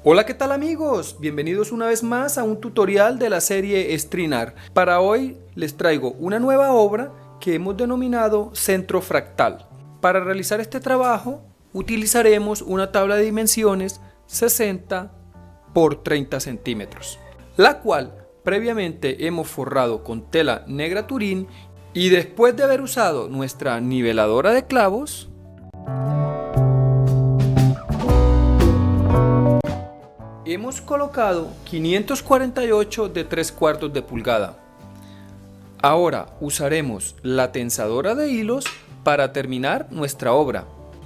Hola, ¿qué tal amigos? Bienvenidos una vez más a un tutorial de la serie Strinar. Para hoy les traigo una nueva obra que hemos denominado centro fractal. Para realizar este trabajo utilizaremos una tabla de dimensiones 60 por 30 centímetros, la cual previamente hemos forrado con tela negra turín y después de haber usado nuestra niveladora de clavos, hemos colocado 548 de 3/4 de pulgada. Ahora usaremos la tensadora de hilos para terminar nuestra obra.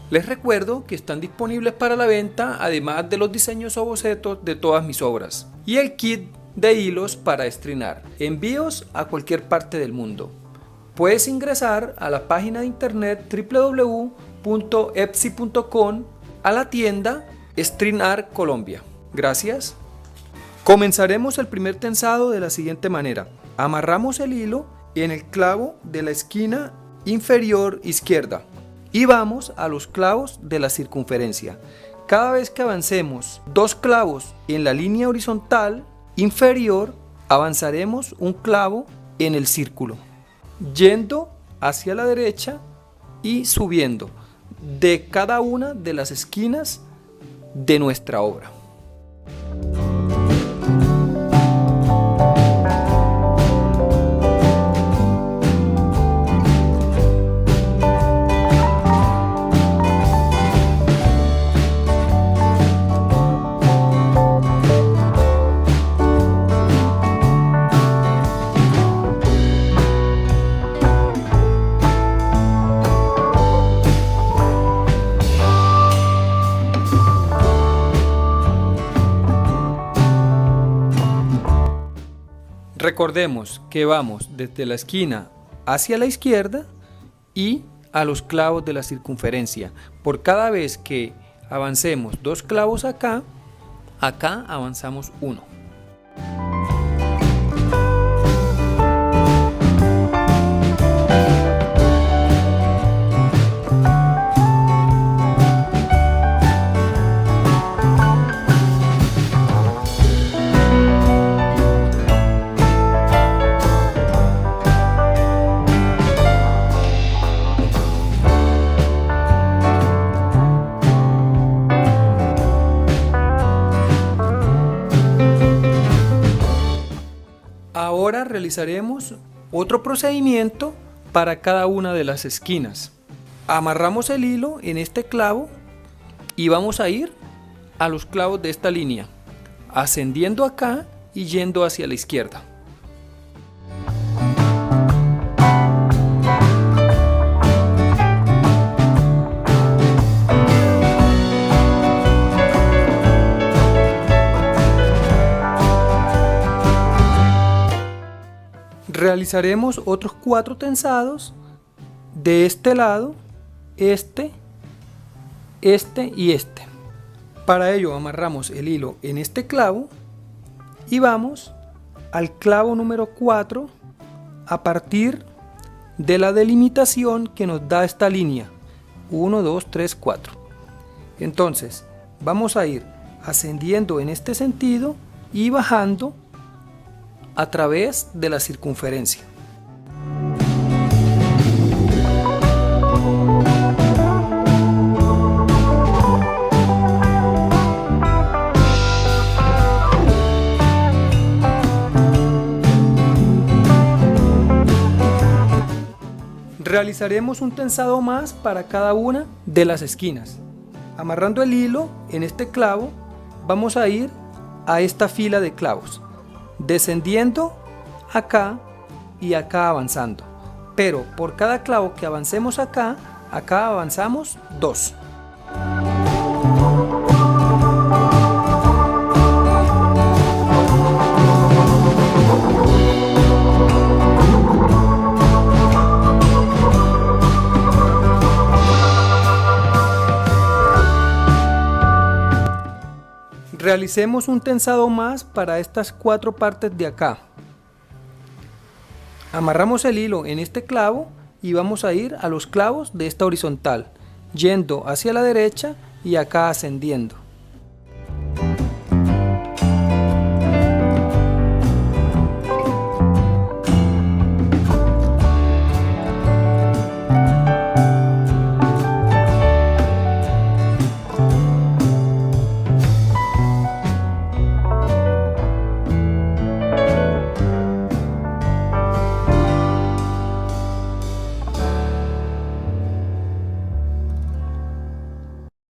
Les recuerdo que están disponibles para la venta, además de los diseños o bocetos de todas mis obras, y el kit de hilos para Strinar. Envíos a cualquier parte del mundo. Puedes ingresar a la página de internet www.etsy.com a la tienda Strinar Colombia. Gracias. Comenzaremos el primer tensado de la siguiente manera. Amarramos el hilo en el clavo de la esquina inferior izquierda y vamos a los clavos de la circunferencia. Cada vez que avancemos 2 clavos en la línea horizontal inferior, avanzaremos un clavo en el círculo, yendo hacia la derecha y subiendo de cada una de las esquinas de nuestra obra. Recordemos que vamos desde la esquina hacia la izquierda y a los clavos de la circunferencia. Por cada vez que avancemos 2 clavos acá avanzamos 1. Ahora realizaremos otro procedimiento para cada una de las esquinas. Amarramos el hilo en este clavo y vamos a ir a los clavos de esta línea, ascendiendo acá y yendo hacia la izquierda. Realizaremos otros 4 tensados de este lado, este y este. Para ello amarramos el hilo en este clavo y vamos al clavo número 4 a partir de la delimitación que nos da esta línea. 1, 2, 3, 4. Entonces vamos a ir ascendiendo en este sentido y bajando a través de la circunferencia. Realizaremos un tensado más para cada una de las esquinas. Amarrando el hilo en este clavo, vamos a ir a esta fila de clavos, descendiendo acá y acá avanzando, pero por cada clavo que avancemos acá avanzamos 2. Realicemos un tensado más para estas 4 partes de acá. Amarramos el hilo en este clavo y vamos a ir a los clavos de esta horizontal, yendo hacia la derecha y acá ascendiendo.